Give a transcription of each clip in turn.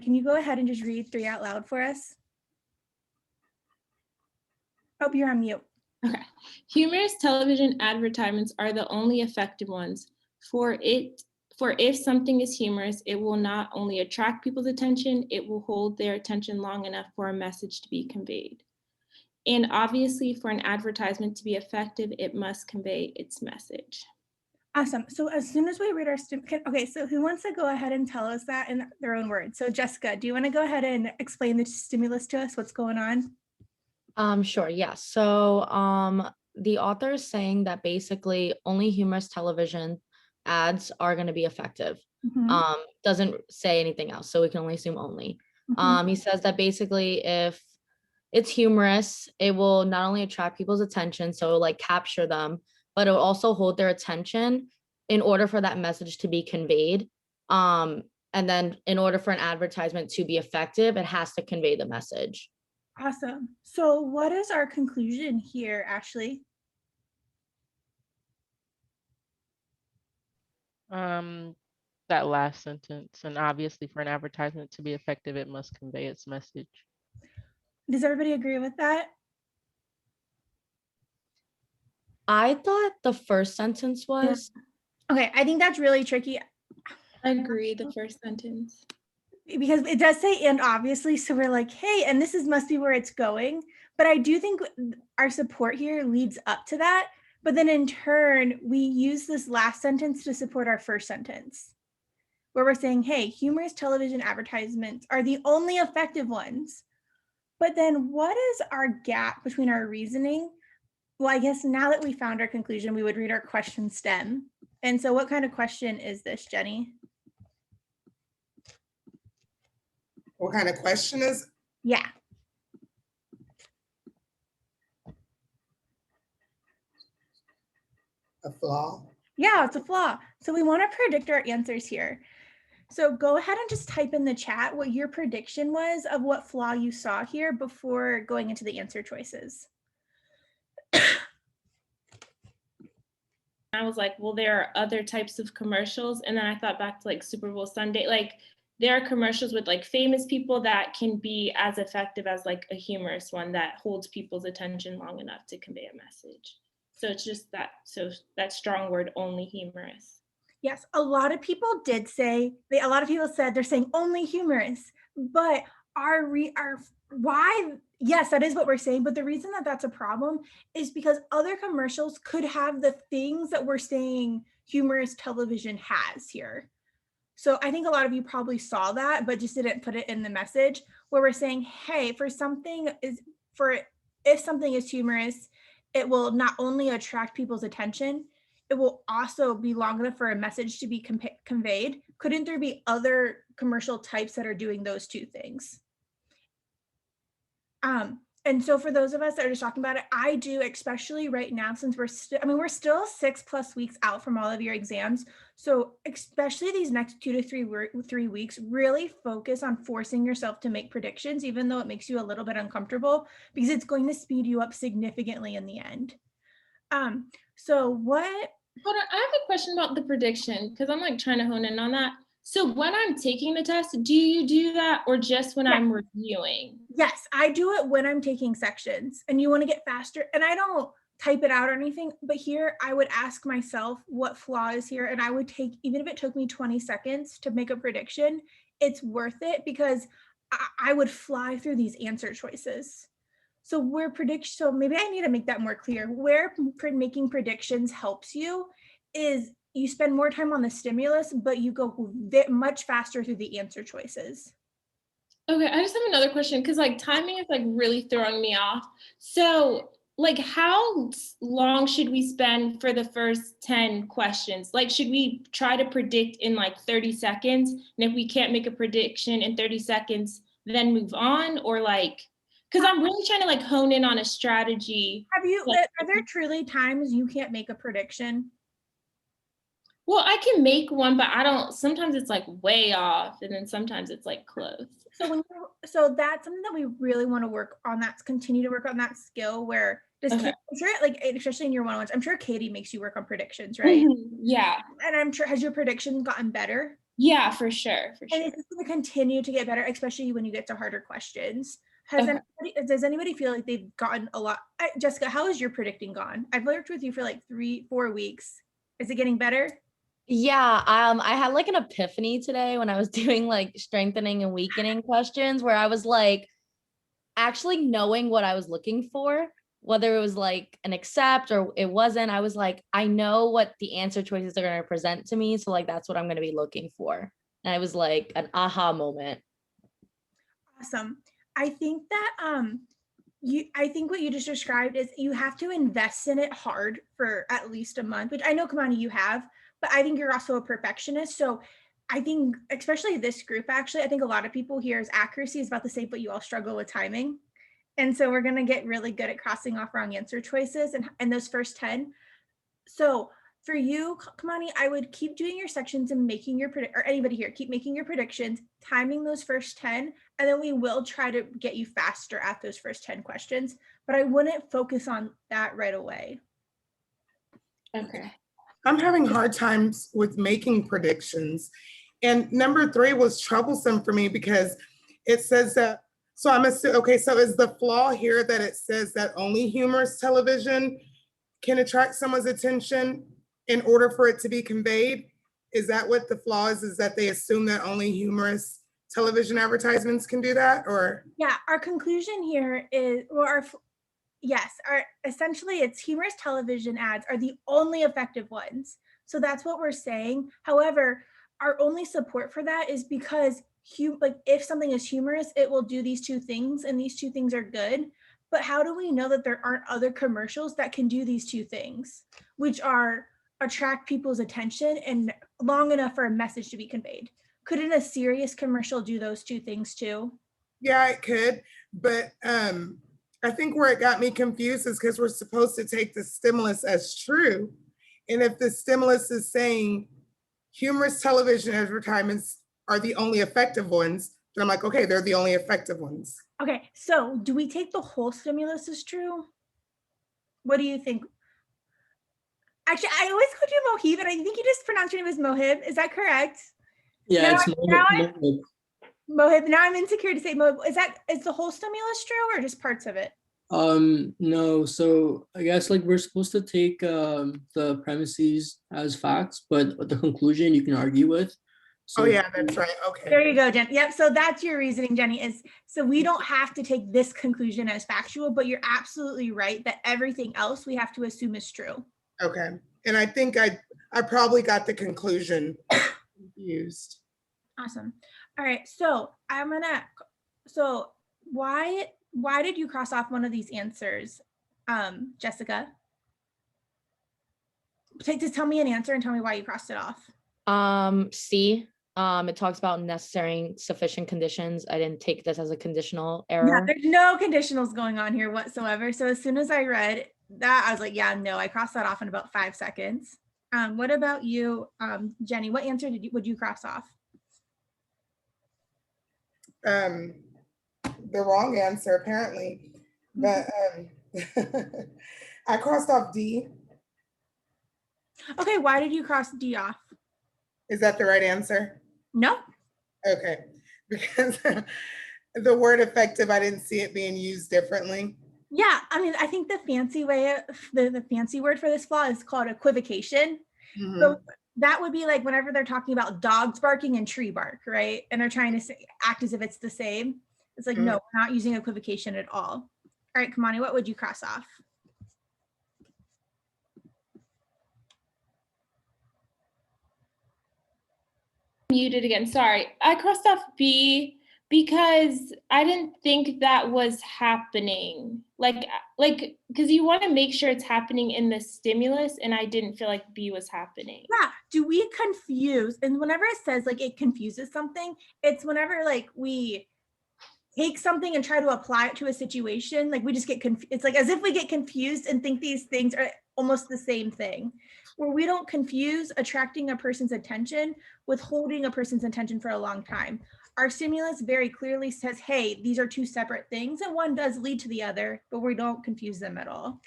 Can you go ahead and just read 3 out loud for us? Oh, you're on mute. Okay. Humorous television advertisements are the only effective ones. For if something is humorous, it will not only attract people's attention, it will hold their attention long enough for a message to be conveyed. And obviously, for an advertisement to be effective, it must convey its message. Awesome. So as soon as we read our okay, so who wants to go ahead and tell us that in their own words? So Jessica, do you want to go ahead and explain the stimulus to us? What's going on? Sure, yes. So the author is saying that basically only humorous television ads are going to be effective. Mhm. Doesn't say anything else, so we can only assume only. Mhm. He says that basically if it's humorous, it will not only attract people's attention, so like capture them, but it will also hold their attention in order for that message to be conveyed. And then in order for an advertisement to be effective, it has to convey the message. Awesome. So what is our conclusion here, Ashley? That last sentence, and obviously for an advertisement to be effective, it must convey its message. Does everybody agree with that? I thought the first sentence was. Okay, I think that's really tricky. I agree, the first sentence. Because it does say and obviously, so we're like, hey, and this must be where it's going. But I do think our support here leads up to that. But then in turn, we use this last sentence to support our first sentence, where we're saying, hey, humorous television advertisements are the only effective ones. But then what is our gap between our reasoning? Well, I guess now that we found our conclusion, we would read our question stem. And so what kind of question is this, Jenny? What kind of question is? Yeah. A flaw? Yeah, it's a flaw. So we want to predict our answers here. So go ahead and just type in the chat what your prediction was of what flaw you saw here before going into the answer choices. I was like, well, there are other types of commercials. And then I thought back to like Super Bowl Sunday, like there are commercials with like famous people that can be as effective as like a humorous one that holds people's attention long enough to convey a message. So it's just that, so that strong word, only humorous. Yes, a lot of people did say, a lot of people said they're saying only humorous, but why, yes, that is what we're saying, but the reason that that's a problem is because other commercials could have the things that we're saying humorous television has here. So I think a lot of you probably saw that, but just didn't put it in the message where we're saying, hey, if something is humorous, it will not only attract people's attention, it will also be long enough for a message to be conveyed. Couldn't there be other commercial types that are doing those two things? And so for those of us that are just talking about it, I do, especially right now, since we're still 6+ weeks out from all of your exams. So especially these next 2 to 3 weeks, really focus on forcing yourself to make predictions, even though it makes you a little bit uncomfortable, because it's going to speed you up significantly in the end. So what? Hold on, I have a question about the prediction, because I'm like trying to hone in on that. So when I'm taking the test, do you do that or just when I'm reviewing? Yes, I do it when I'm taking sections and you want to get faster. And I don't type it out or anything, but here I would ask myself what flaw is here. And I would take, even if it took me 20 seconds to make a prediction, it's worth it because I would fly through these answer choices. So so maybe I need to make that more clear. Where making predictions helps you is you spend more time on the stimulus, but you go much faster through the answer choices. Okay, I just have another question because like timing is like really throwing me off. So like how long should we spend for the first 10 questions? Like should we try to predict in like 30 seconds? And if we can't make a prediction in 30 seconds, then move on? Or like, because I'm really trying to like hone in on a strategy. Are there truly times you can't make a prediction? Well, I can make one, but sometimes it's like way off and then sometimes it's like close. So that's something that we really want to work on, continue to work on that skill where I'm sure like, especially in your one-on-ones, I'm sure Katie makes you work on predictions, right? Yeah. And I'm sure, has your prediction gotten better? Yeah, for sure, for And sure. it's just going to continue to get better, especially when you get to harder questions. Okay. Does anybody feel like they've gotten a lot? Jessica, how is your predicting gone? I've worked with you for like 3-4 weeks. Is it getting better? Yeah, I had like an epiphany today when I was doing like strengthening and weakening questions where I was like actually knowing what I was looking for, whether it was like an accept or it wasn't. I was like, I know what the answer choices are going to present to me. So like that's what I'm going to be looking for. And I was like an aha moment. Awesome. I think that I think what you just described is you have to invest in it hard for at least a month, which I know, Kamani, you have, but I think you're also a perfectionist. So I think, especially this group, actually, I think a lot of people here's accuracy is about the same, but you all struggle with timing. And so we're going to get really good at crossing off wrong answer choices and those first 10. So for you, Kamani, I would keep doing your sections and making your or anybody here, keep making your predictions, timing those first 10, and then we will try to get you faster at those first 10 questions, but I wouldn't focus on that right away. Okay. I'm having hard times with making predictions. And number 3 was troublesome for me because it says that, so I'm assuming, okay, so is the flaw here that it says that only humorous television can attract someone's attention in order for it to be conveyed? Is that what the flaw is that they assume that only humorous television advertisements can do that, or? Yeah, our conclusion here is, well, essentially it's humorous television ads are the only effective ones. So that's what we're saying. However, our only support for that is because like if something is humorous, it will do these 2 things and these 2 things are good. But how do we know that there aren't other commercials that can do these 2 things, which are attract people's attention and long enough for a message to be conveyed? Couldn't a serious commercial do those 2 things too? Yeah, it could, but I think where it got me confused is because we're supposed to take the stimulus as true. And if the stimulus is saying humorous television advertisements are the only effective ones, then I'm like, okay, they're the only effective ones. Okay, so do we take the whole stimulus as true? What do you think? Actually, I always called you Mohib, and I think you just pronounced your name as Mohib. Is that correct? Yeah, Now it's Mohib. Mohib. Now I'm insecure to say Mohib. Is the whole stimulus true or just parts of it? no. So I guess like we're supposed to take the premises as facts, but the conclusion you can argue with. So Oh yeah, that's right. Okay. There you go, Jen. Yep. So that's your reasoning, Jenny, is so we don't have to take this conclusion as factual, but you're absolutely right that everything else we have to assume is true. Okay. And I think I probably got the conclusion confused. Awesome. All right. So so why did you cross off one of these answers, Jessica? Just tell me an answer and tell me why you crossed it off. C. It talks about necessary sufficient conditions. I didn't take this as a conditional Yeah, error. there's no conditionals going on here whatsoever. So as soon as I read that, I was like, yeah, no, I crossed that off in about 5 seconds. What about you, Jenny? What answer would you cross off? The wrong answer apparently, but I crossed off D. Okay, why did you cross D off? Is that the right answer? No. Okay, because the word effective, I didn't see it being used differently. Yeah, I mean, I think the fancy way, the fancy word for this flaw is called equivocation. Mhm. So that would be like whenever they're talking about dogs barking and tree bark, right? And they're trying to act as if it's the same. It's like, no, we're not using equivocation at all. All right, Kamani, what would you cross off? Muted again. Sorry. I crossed off B because I didn't think that was happening. Like because you want to make sure it's happening in the stimulus, and I didn't feel like B was happening. Yeah. Do we confuse? And whenever it says like it confuses something, it's whenever like we take something and try to apply it to a situation, like we just get confused. It's like as if we get confused and think these things are almost the same thing, where we don't confuse attracting a person's attention with holding a person's attention for a long time. Our stimulus very clearly says, hey, these are 2 separate things and one does lead to the other, but we don't confuse them at all.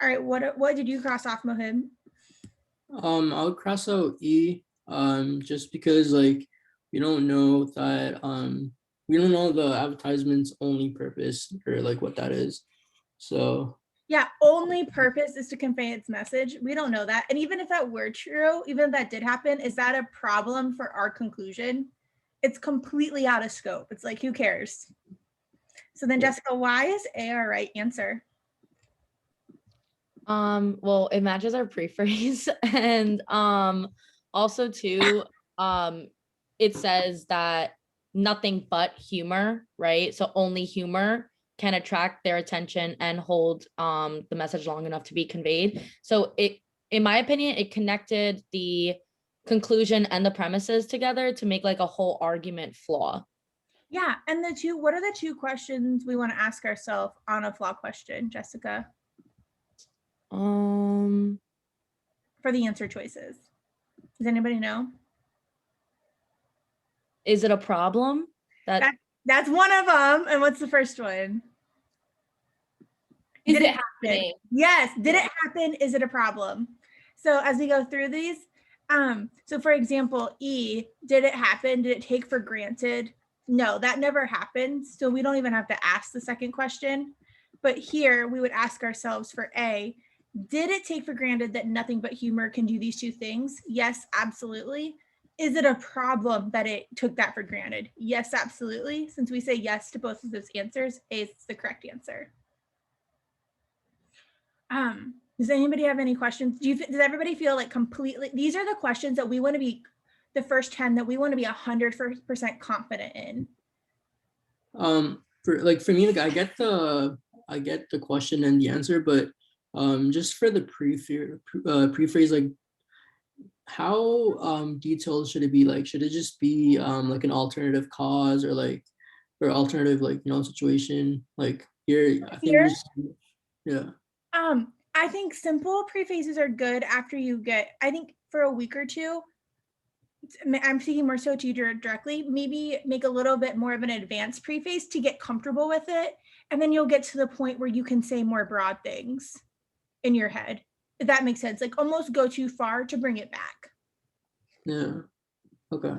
All right, what did you cross off, Mohib? I would cross out E just because like we don't know that we don't know the advertisement's only purpose or like what that is. So Yeah, only purpose is to convey its message. We don't know that. And even if that were true, even if that did happen, is that a problem for our conclusion? It's completely out of scope. It's like, who cares? So then, Yeah. Jessica, why is A our right answer? Well, it matches our pre-phrase and also too, it says that nothing but humor, right? So only humor can attract their attention and hold the message long enough to be conveyed. So it, in my opinion, it connected the conclusion and the premises together to make like a whole argument flaw. Yeah, and what are the two questions we want to ask ourselves on a flaw question, Jessica, Um, for the answer choices? Does anybody know? is it a problem that That's one of them. And what's the first one? Is Did it it happen? happening? Yes. Did it happen? Is it a problem? So as we go through these, so for example, E, did it happen? Did it take for granted? No, that never happened. So we don't even have to ask the second question. But here we would ask ourselves for A, did it take for granted that nothing but humor can do these two things? Yes, absolutely. Is it a problem that it took that for granted? Yes, absolutely. Since we say yes to both of those answers, A is the correct answer. Does anybody have any questions? Does everybody feel like completely, these are the questions that we want to be, the first 10 that we want to be 100% confident in. For me, like I get the question and the answer, but just for the pre-phrase, like how detailed should it be? Like should it just be like an alternative cause or like or alternative like situation? Like here I think Here? just yeah. I think simple prefaces are good after you get, I think for a week or two, I'm speaking more so to you directly, maybe make a little bit more of an advanced preface to get comfortable with it. And then you'll get to the point where you can say more broad things in your head, if that makes sense. Like almost go too far to bring it back. Yeah. Okay.